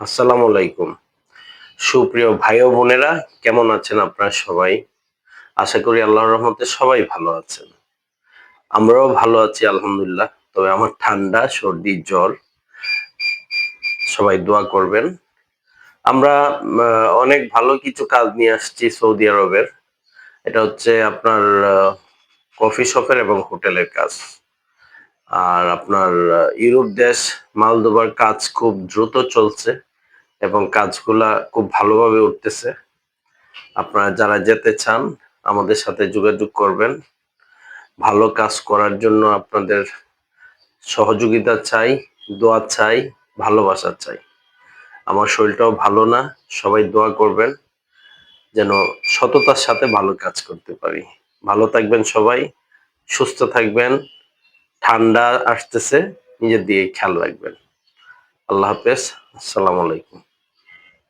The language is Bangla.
আসসালামু আলাইকুম। সুপ্রিয় ভাই ও বোনেরা, কেমন আছেন আপনারা সবাই? আশা করি আল্লাহর রহমতে সবাই ভালো আছেন। আমরাও ভালো আছি আলহামদুলিল্লাহ। তবে আমার ঠান্ডা, সর্দি, জ্বর। সবাই দোয়া করবেন। আমরা আ অনেক ভালো কিছু কাজ নিয়ে আসছি সৌদি আরবের। এটা হচ্ছে আপনার কফি শপের এবং হোটেলের কাজ। আর আপনার ইউরোপ দেশ মালদোবার কাজ খুব দ্রুত চলছে এবং কাজগুলা খুব ভালোভাবে উঠতেছে। আপনারা যারা যেতে চান আমাদের সাথে যোগাযোগ করবেন। ভালো কাজ করার জন্য আপনাদের সহযোগিতা চাই, দোয়া চাই, ভালোবাসা চাই। আমার শরীরটাও ভালো না। সবাই দোয়া করবেন যেন সততার সাথে ভালো কাজ করতে পারি। ভালো থাকবেন সবাই, সুস্থ থাকবেন। ঠান্ডা আসতেছে, নিজের দিকে খেয়াল রাখবেন। আল্লাহ হাফেজ। আসসালামু আলাইকুম।